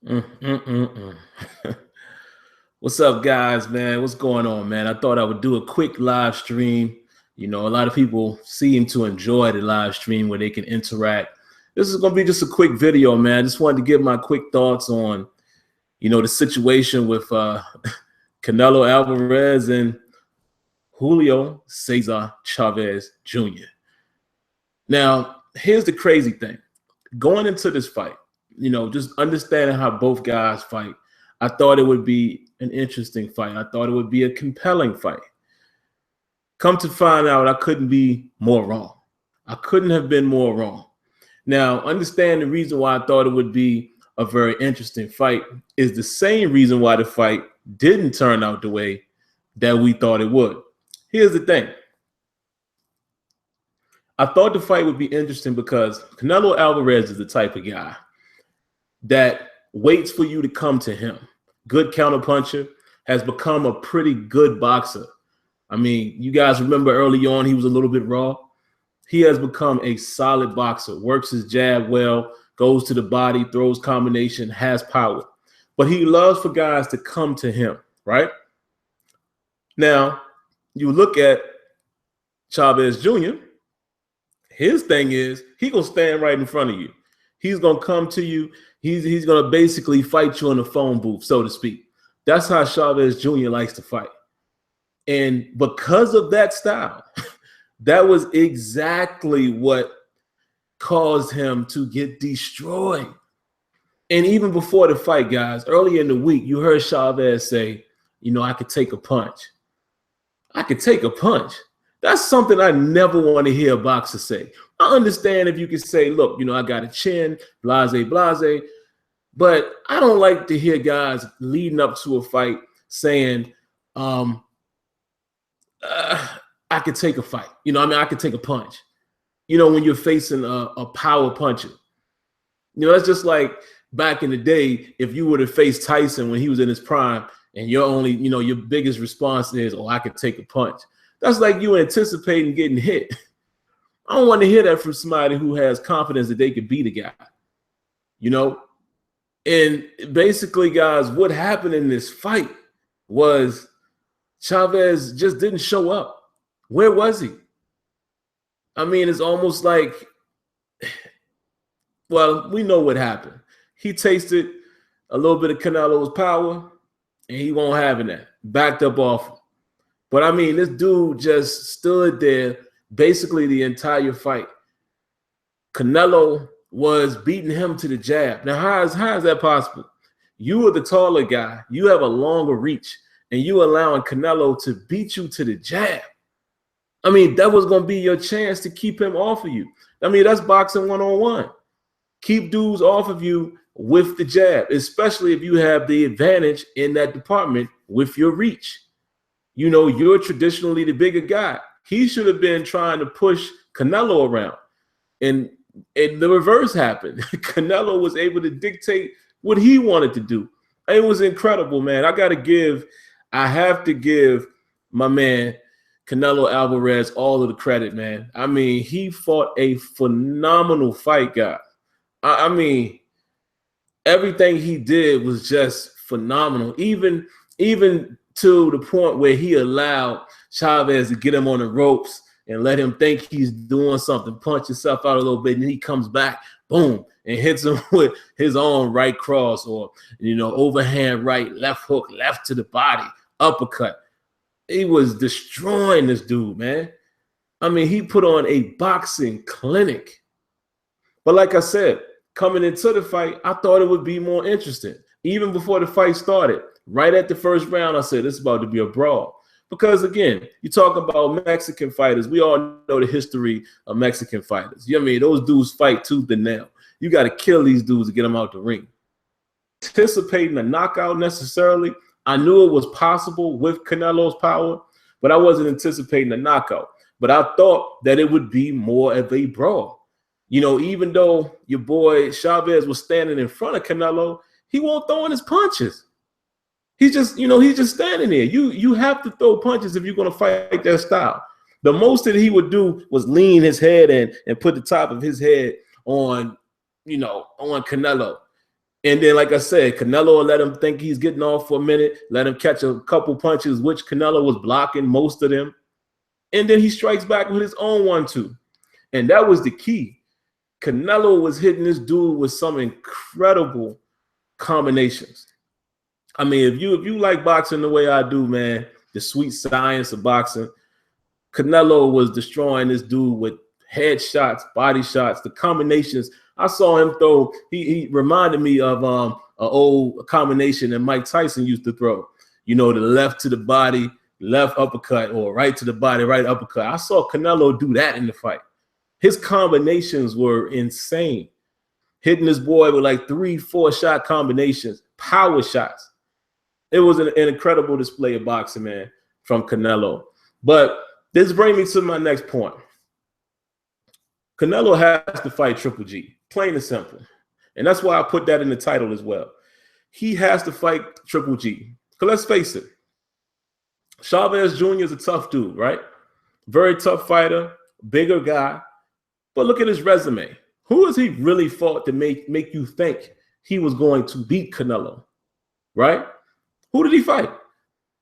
Mm, mm, mm, mm. What's up, guys, man? What's going on, man? I thought I would do a quick live stream. You know, a lot of people seem to enjoy the live stream where they can interact. This is going to be just a quick video, man. I just wanted to give my quick thoughts on, the situation with Canelo Alvarez and Julio Cesar Chavez Jr. Now, here's the crazy thing. Going into this fight, just understanding how both guys fight, I thought it would be an interesting fight. I thought it would be a compelling fight. Come to find out, I couldn't be more wrong. I couldn't have been more wrong. Now, understand the reason why I thought it would be a very interesting fight is the same reason why the fight didn't turn out the way that we thought it would. Here's the thing. I thought the fight would be interesting because Canelo Alvarez is the type of guy that waits for you to come to him. Good counterpuncher, has become a pretty good boxer. I mean, you guys remember early on he was a little bit raw. He has become a solid boxer, works his jab well, goes to the body, throws combination, has power. But he loves for guys to come to him, right? Now, you look at Chavez Jr., his thing is he gonna stand right in front of you. He's gonna come to you. He's gonna basically fight you in the phone booth, so to speak. That's how Chavez Jr. likes to fight. And because of that style, that was exactly what caused him to get destroyed. And even before the fight, guys, earlier in the week, you heard Chavez say, I could take a punch. I could take a punch. That's something I never want to hear a boxer say. I understand if you can say, look, I got a chin, blase, blase. But I don't like to hear guys leading up to a fight saying, I could take a fight. I could take a punch. When you're facing a power puncher. That's just like back in the day, if you were to face Tyson when he was in his prime and your only, your biggest response is, oh, I could take a punch. That's like you anticipating getting hit. I don't want to hear that from somebody who has confidence that they could beat a guy, And basically, guys, what happened in this fight was Chavez just didn't show up. Where was he? I mean, it's almost like, well, we know what happened. He tasted a little bit of Canelo's power, and he won't have that. Backed up off him. But, I mean, this dude just stood there basically the entire fight. Canelo was beating him to the jab. Now, how is that possible? You are the taller guy. You have a longer reach, and you allowing Canelo to beat you to the jab. I mean, that was going to be your chance to keep him off of you. I mean, that's boxing one-on-one. Keep dudes off of you with the jab, especially if you have the advantage in that department with your reach. You're traditionally the bigger guy. He should have been trying to push Canelo around. And the reverse happened. Canelo was able to dictate what he wanted to do. It was incredible, man. I have to give my man Canelo Alvarez all of the credit, man. I mean, he fought a phenomenal fight, guy. I mean, everything he did was just phenomenal. Even to the point where he allowed Chavez to get him on the ropes and let him think he's doing something, punch himself out a little bit, and he comes back, boom, and hits him with his own right cross or, overhand right, left hook, left to the body, uppercut. He was destroying this dude, man. I mean, he put on a boxing clinic. But like I said, coming into the fight, I thought it would be more interesting. Even before the fight started, right at the first round, I said, this is about to be a brawl. Because, again, you talk about Mexican fighters. We all know the history of Mexican fighters. Those dudes fight tooth and nail. You got to kill these dudes to get them out the ring. Anticipating a knockout necessarily, I knew it was possible with Canelo's power, but I wasn't anticipating a knockout. But I thought that it would be more of a brawl. Even though your boy Chavez was standing in front of Canelo, he won't throw in his punches. He's just standing there. You have to throw punches if you're going to fight that style. The most that he would do was lean his head and put the top of his head on Canelo. And then, like I said, Canelo will let him think he's getting off for a minute, let him catch a couple punches, which Canelo was blocking most of them. And then he strikes back with his own 1-2. And that was the key. Canelo was hitting this dude with some incredible combinations. I mean, if you like boxing the way I do, man, the sweet science of boxing, Canelo was destroying this dude with head shots, body shots, the combinations. I saw him throw. He reminded me of an old combination that Mike Tyson used to throw. You know, the left to the body, left uppercut, or right to the body, right uppercut. I saw Canelo do that in the fight. His combinations were insane. Hitting this boy with like 3-4 shot combinations, power shots. It was an incredible display of boxing, man, from Canelo. But this brings me to my next point. Canelo has to fight Triple G, plain and simple. And that's why I put that in the title as well. He has to fight Triple G. Because let's face it, Chavez Jr. is a tough dude, right? Very tough fighter, bigger guy. But look at his resume. Who has he really fought to make you think he was going to beat Canelo, right? Who did he fight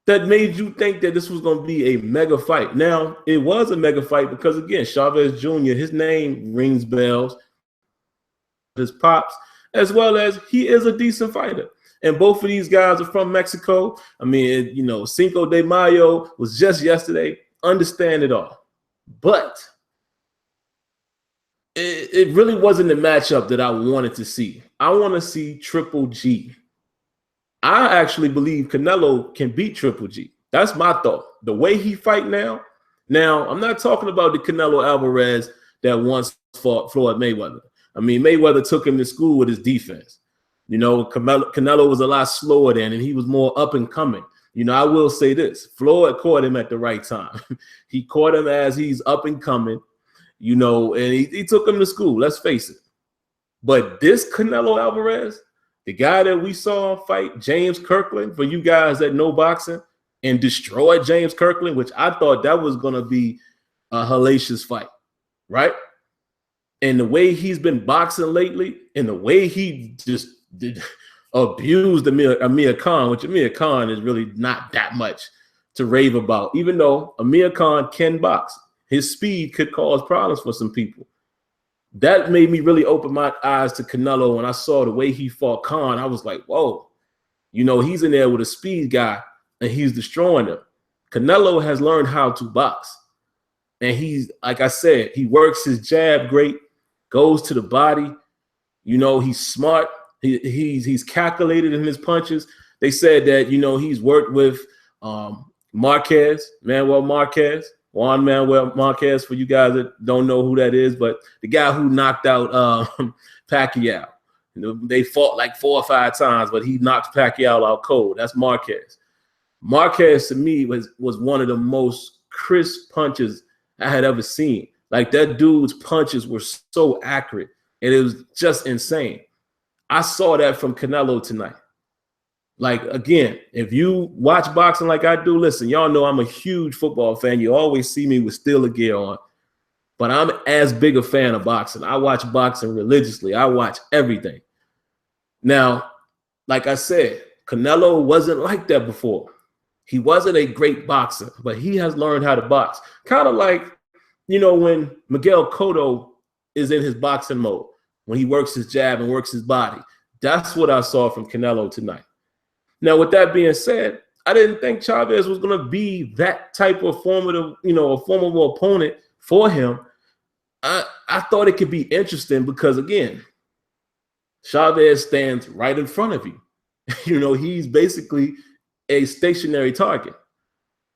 that made you think that this was going to be a mega fight? Now, it was a mega fight because, again, Chavez Jr., his name rings bells, his pops, as well as he is a decent fighter. And both of these guys are from Mexico. I mean, you know, Cinco de Mayo was just yesterday. Understand it all. But it really wasn't the matchup that I wanted to see. I want to see Triple G. I actually believe Canelo can beat Triple G. That's my thought. The way he fight now, I'm not talking about the Canelo Alvarez that once fought Floyd Mayweather. I mean, Mayweather took him to school with his defense. You know, Canelo was a lot slower then, and he was more up and coming. You know, I will say this. Floyd caught him at the right time. He caught him as he's up and coming, you know, and he took him to school. Let's face it. But this Canelo Alvarez, the guy that we saw fight James Kirkland, for you guys that know boxing, and destroyed James Kirkland, which I thought that was going to be a hellacious fight, right? And the way he's been boxing lately, and the way he just abused Amir Khan, which Amir Khan is really not that much to rave about, even though Amir Khan can box. His speed could cause problems for some people. That made me really open my eyes to Canelo. When I saw the way he fought Khan, I was like, whoa, you know, he's in there with a speed guy and he's destroying him. Canelo has learned how to box. And he's, like I said, he works his jab great, goes to the body. You know, he's smart. He's calculated in his punches. They said that, you know, he's worked with Juan Manuel Marquez, for you guys that don't know who that is, but the guy who knocked out Pacquiao. You know, they fought like 4 or 5 times, but he knocked Pacquiao out cold. That's Marquez. Marquez, to me, was one of the most crisp punches I had ever seen. Like, that dude's punches were so accurate, and it was just insane. I saw that from Canelo tonight. Like, again, if you watch boxing like I do, listen, y'all know I'm a huge football fan. You always see me with Steeler gear on. But I'm as big a fan of boxing. I watch boxing religiously. I watch everything. Now, like I said, Canelo wasn't like that before. He wasn't a great boxer, but he has learned how to box. Kind of like, you know, when Miguel Cotto is in his boxing mode, when he works his jab and works his body. That's what I saw from Canelo tonight. Now, with that being said, I didn't think Chavez was going to be that type of formidable, you know, a formidable opponent for him. I thought it could be interesting because, again, Chavez stands right in front of you. You know, he's basically a stationary target.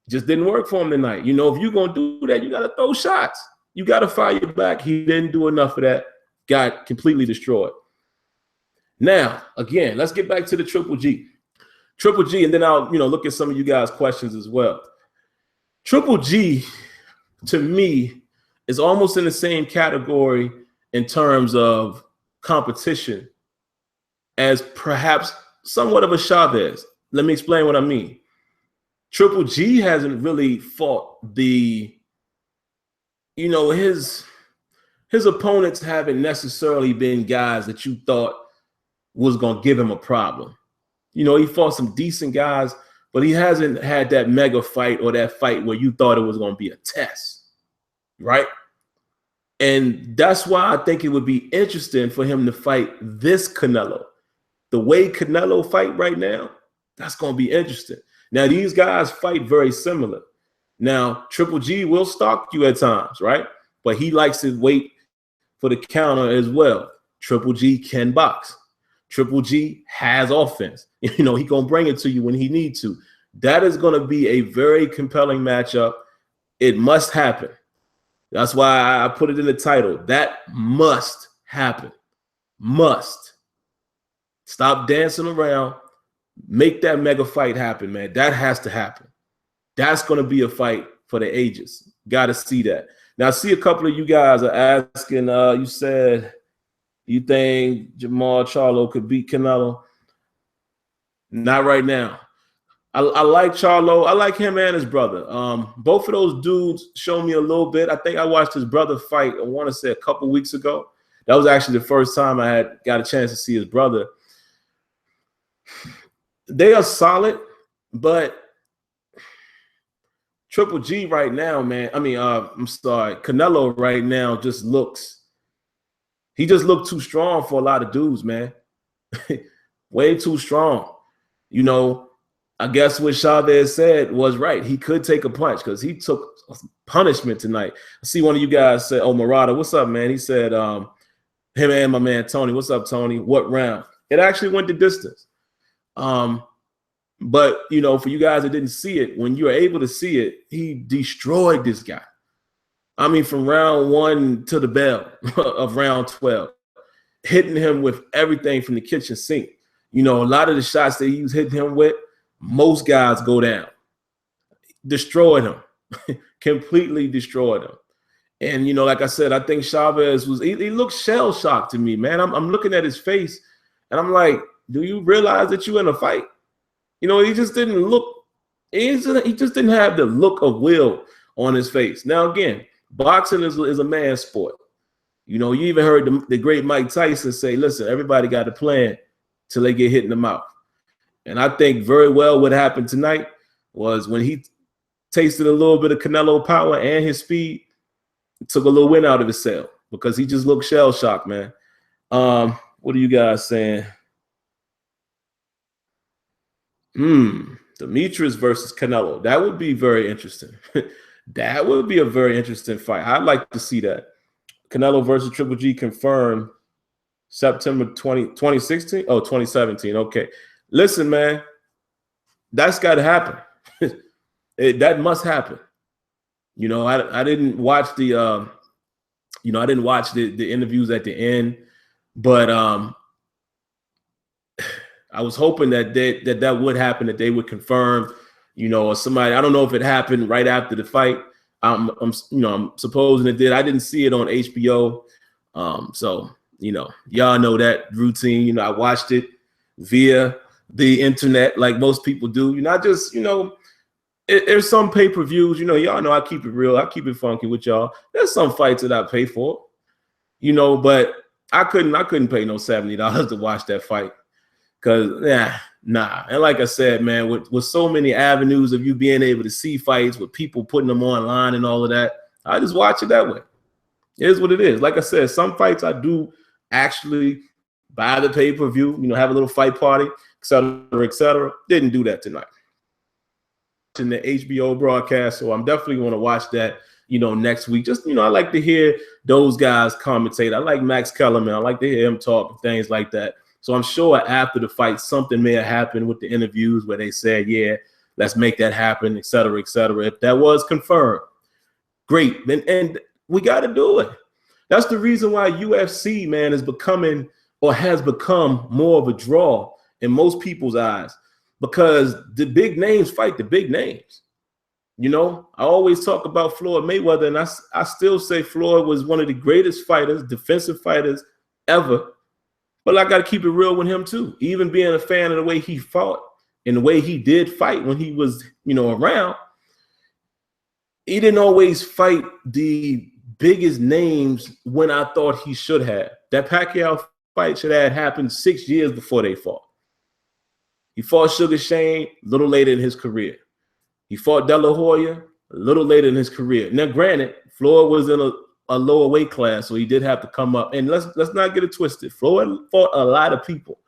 Just didn't work for him tonight. You know, if you're going to do that, you got to throw shots. You got to fire back. He didn't do enough of that. Got completely destroyed. Now, again, let's get back to the Triple G. Triple G, and then I'll, you know, look at some of you guys' questions as well. Triple G, to me, is almost in the same category in terms of competition as perhaps somewhat of a Chavez. Let me explain what I mean. Triple G hasn't really fought the, you know, his opponents haven't necessarily been guys that you thought was going to give him a problem. You know, he fought some decent guys, but he hasn't had that mega fight or that fight where you thought it was going to be a test, right? And that's why I think it would be interesting for him to fight this Canelo. The way Canelo fight right now, that's going to be interesting. Now, these guys fight very similar. Now, Triple G will stalk you at times, right? But he likes to wait for the counter as well. Triple G can box. Triple G has offense. You know, he going to bring it to you when he needs to. That is going to be a very compelling matchup. It must happen. That's why I put it in the title. That must happen. Must. Stop dancing around. Make that mega fight happen, man. That has to happen. That's going to be a fight for the ages. Got to see that. Now, I see a couple of you guys are asking, you said you think Jamal Charlo could beat Canelo? Not right now. I like Charlo. I like him and his brother. Both of those dudes show me a little bit. I think I watched his brother fight, I want to say a couple weeks ago. That was actually the first time I had got a chance to see his brother. They are solid, but Triple G right now, man. I mean, I'm sorry. Canelo right now just looks, he just looked too strong for a lot of dudes, man. Way too strong. You know, I guess what Chavez said was right. He could take a punch because he took punishment tonight. I see one of you guys said, oh, Murata, what's up, man? He said, him and my man Tony. What's up, Tony? What round? It actually went the distance. But, you know, for you guys that didn't see it, when you were able to see it, he destroyed this guy. I mean, from round 1 to the bell of round 12, hitting him with everything from the kitchen sink. You know, a lot of the shots that he was hitting him with, most guys go down. Destroyed him. Completely destroyed him. And, you know, like I said, I think Chavez was, he looked shell-shocked to me, man. I'm looking at his face, and I'm like, do you realize that you're in a fight? You know, he just didn't look, he just didn't have the look of will on his face. Now, again, boxing is a man's sport. You know, you even heard the great Mike Tyson say, listen, everybody got a plan till they get hit in the mouth. And I think very well what happened tonight was when he tasted a little bit of Canelo power and his speed, it took a little wind out of his sail because he just looked shell-shocked, man. What are you guys saying? Demetrius versus Canelo. That would be very interesting. That would be a very interesting fight. I'd like to see that. Canelo versus Triple G confirmed September 2016? Oh, 2017. Okay. Listen, man, that's got to happen. That must happen. You know, I didn't watch the, you know, I didn't watch the interviews at the end, but I was hoping that that would happen, that they would confirm, you know, or somebody. I don't know if it happened right after the fight. I'm supposing it did. I didn't see it on HBO, so you know, y'all know that routine. You know, I watched it via the internet, like most people do. You know, I just, you know, there's some pay-per-views. You know, y'all know I keep it real. I keep it funky with y'all. There's some fights that I pay for, you know, but I couldn't pay no $70 to watch that fight. Because, nah. And like I said, man, with so many avenues of you being able to see fights, with people putting them online and all of that, I just watch it that way. It is what it is. Like I said, some fights I do actually buy the pay-per-view, you know, have a little fight party, et cetera, et cetera. Didn't do that tonight. In the HBO broadcast, so I'm definitely going to watch that, you know, next week. Just, you know, I like to hear those guys commentate. I like Max Kellerman. I like to hear him talk and things like that. So I'm sure after the fight, something may have happened with the interviews where they said, yeah, let's make that happen, et cetera, et cetera. If that was confirmed, great. And we got to do it. That's the reason why UFC, man, is becoming or has become more of a draw in most people's eyes, because the big names fight the big names. You know, I always talk about Floyd Mayweather, and I still say Floyd was one of the greatest fighters, defensive fighters ever. But I got to keep it real with him too. Even being a fan of the way he fought and the way he did fight when he was, you know, around, he didn't always fight the biggest names when I thought he should have. That Pacquiao fight should have happened 6 years before they fought. He fought Sugar Shane a little later in his career. He fought De La Hoya a little later in his career. Now, granted, Floyd was in a lower weight class, so he did have to come up. And let's not get it twisted. Floyd fought a lot of people.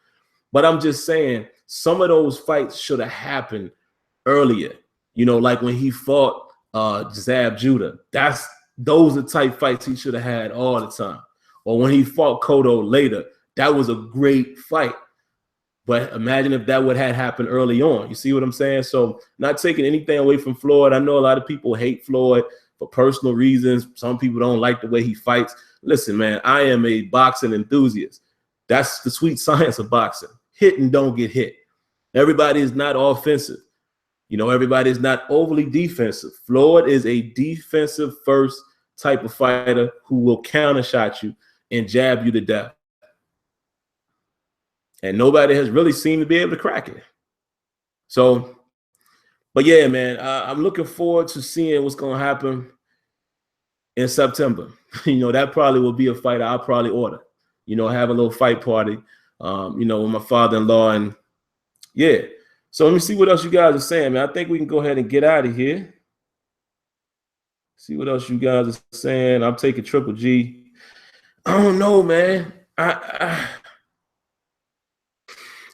But I'm just saying, some of those fights should have happened earlier. You know, like when he fought Zab Judah. Those are the type fights he should have had all the time. Or when he fought Cotto later, that was a great fight. But imagine if that would have happened early on. You see what I'm saying? So not taking anything away from Floyd. I know a lot of people hate Floyd for personal reasons. Some people don't like the way he fights. Listen, man, I am a boxing enthusiast. That's the sweet science of boxing. Hit and don't get hit. Everybody is not offensive. You know, everybody is not overly defensive. Floyd is a defensive first type of fighter who will counter shot you and jab you to death. And nobody has really seemed to be able to crack it. So, but yeah, man, I'm looking forward to seeing what's going to happen in September. You know, that probably will be a fight I'll probably order. You know, have a little fight party, you know, with my father-in-law. And yeah. So let me see what else you guys are saying, man. I think we can go ahead and get out of here. See what else you guys are saying. I'm taking Triple G. I don't know, man.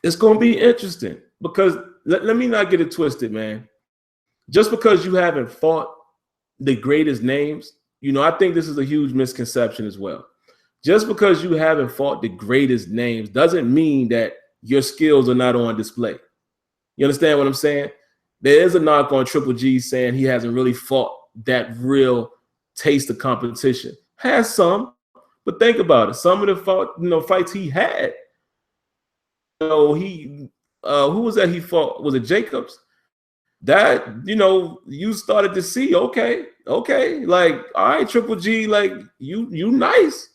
It's going to be interesting because let me not get it twisted, man. Just because you haven't fought the greatest names, you know, I think this is a huge misconception as well. Just because you haven't fought the greatest names doesn't mean that your skills are not on display. You understand what I'm saying? There is a knock on Triple G saying he hasn't really fought that real taste of competition. Has some, but think about it. Some of the fights he had. You know, who was that he fought? Was it Jacobs? That, you know, you started to see, okay, like, all right, Triple G, like, you nice.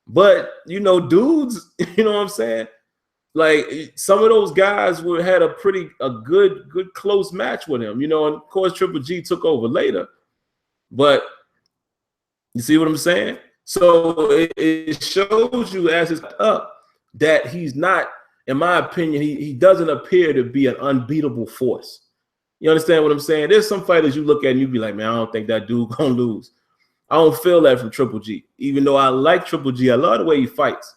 But, you know, dudes, you know what I'm saying? Like, some of those guys had a good close match with him, you know, and of course Triple G took over later. But you see what I'm saying? So it shows you as it's up that he's not, in my opinion, he doesn't appear to be an unbeatable force. You understand what I'm saying? There's some fighters you look at and you be like, man, I don't think that dude gonna lose. I don't feel that from Triple G. Even though I like Triple G, I love the way he fights.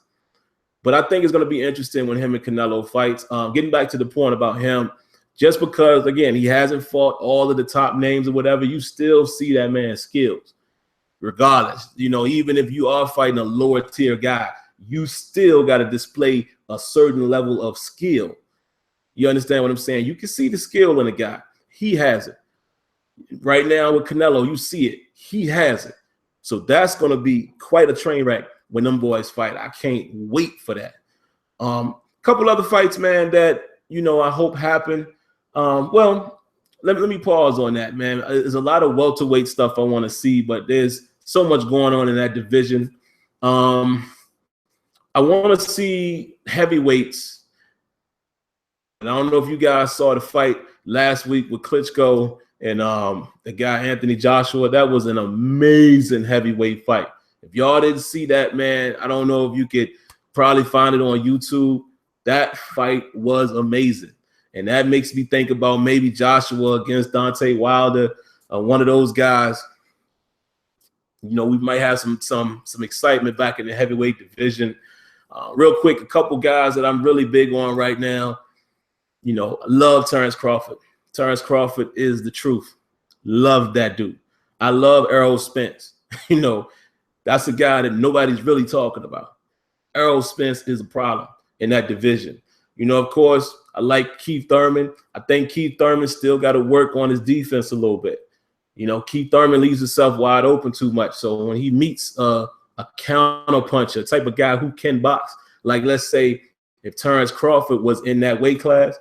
But I think it's going to be interesting when him and Canelo fights. Getting back to the point about him, just because, again, he hasn't fought all of the top names or whatever, you still see that man's skills. Regardless, you know, even if you are fighting a lower tier guy, you still got to display a certain level of skill. You understand what I'm saying? You can see the skill in a guy. He has it. Right now with Canelo, you see it. He has it. So that's going to be quite a train wreck when them boys fight. I can't wait for that. Couple other fights, man, that, you know, I hope happen. Well, let me pause on that, man. There's a lot of welterweight stuff I want to see, but there's so much going on in that division. I want to see heavyweights. And I don't know if you guys saw the fight last week with Klitschko and the guy Anthony Joshua. That was an amazing heavyweight fight. If y'all didn't see that, man, I don't know if you could probably find it on YouTube. That fight was amazing. And that makes me think about maybe Joshua against Deontay Wilder, one of those guys. You know, we might have some excitement back in the heavyweight division. Real quick, a couple guys that I'm really big on right now. You know, I love Terrence Crawford. Terrence Crawford is the truth. Love that dude. I love Errol Spence. You know, that's a guy that nobody's really talking about. Errol Spence is a problem in that division. You know, of course, I like Keith Thurman. I think Keith Thurman still got to work on his defense a little bit. You know, Keith Thurman leaves himself wide open too much. So when he meets a counter puncher, type of guy who can box, like let's say if Terrence Crawford was in that weight class,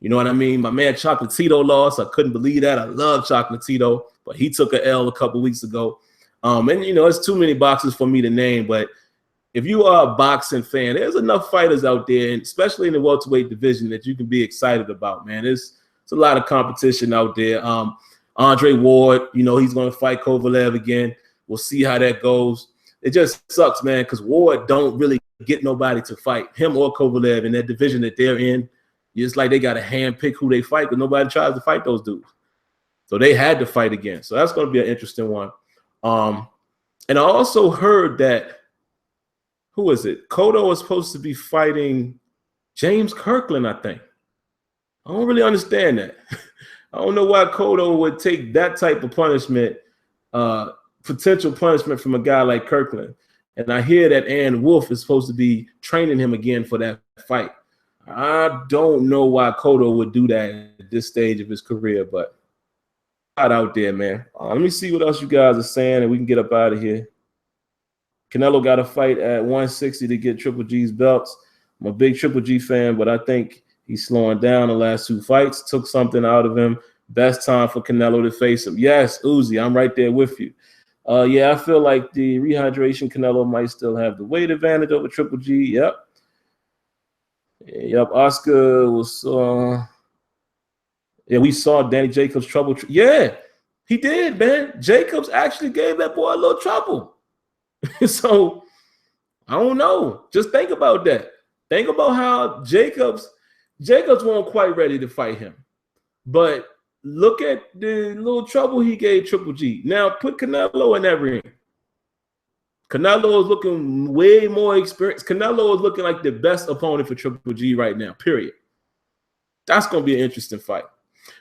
you know what I mean? My man Chocolatito lost. I couldn't believe that. I love Chocolatito, but he took a L a couple weeks ago. And, you know, it's too many boxes for me to name, but if you are a boxing fan, there's enough fighters out there, and especially in the welterweight division, that you can be excited about, man. It's a lot of competition out there. Andre Ward, you know, he's going to fight Kovalev again. We'll see how that goes. it just sucks, man, because Ward don't really get nobody to fight him or Kovalev in that division that they're in. It's like they got to handpick who they fight, because nobody tries to fight those dudes. So they had to fight again. So that's going to be an interesting one. And I also heard that, who is it? Cotto is supposed to be fighting James Kirkland, I think. I don't really understand that. I don't know why Cotto would take that type of punishment, potential punishment from a guy like Kirkland. And I hear that Ann Wolf is supposed to be training him again for that fight. I don't know why Cotto would do that at this stage of his career, but out there, man. Let me see what else you guys are saying, and we can get up out of here. Canelo got a fight at 160 to get Triple G's belts. I'm a big Triple G fan, but I think he's slowing down the last 2 fights. Took something out of him. Best time for Canelo to face him. Yes, Uzi, I'm right there with you. Yeah, I feel like the rehydration Canelo might still have the weight advantage over Triple G. Yep. Yep, Oscar was... yeah, we saw Danny Jacobs' trouble. Yeah, he did, man. Jacobs actually gave that boy a little trouble. So, I don't know. Just think about that. Think about how Jacobs weren't quite ready to fight him. But look at the little trouble he gave Triple G. Now, put Canelo in that ring. Canelo is looking way more experienced. Canelo is looking like the best opponent for Triple G right now, period. That's going to be an interesting fight.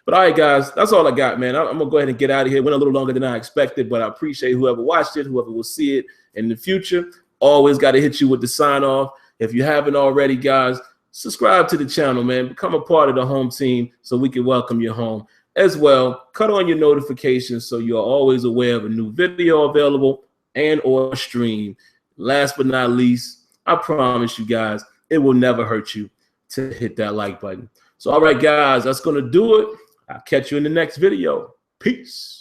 But all right, guys, that's all I got, man. I'm going to go ahead and get out of here. Went a little longer than I expected, but I appreciate whoever watched it, whoever will see it in the future. Always got to hit you with the sign off. If you haven't already, guys, subscribe to the channel, man. Become a part of the home team so we can welcome you home. As well, cut on your notifications so you're always aware of a new video available and or stream. Last but not least, I promise you guys, it will never hurt you to hit that like button. So, all right, guys, that's going to do it. I'll catch you in the next video. Peace.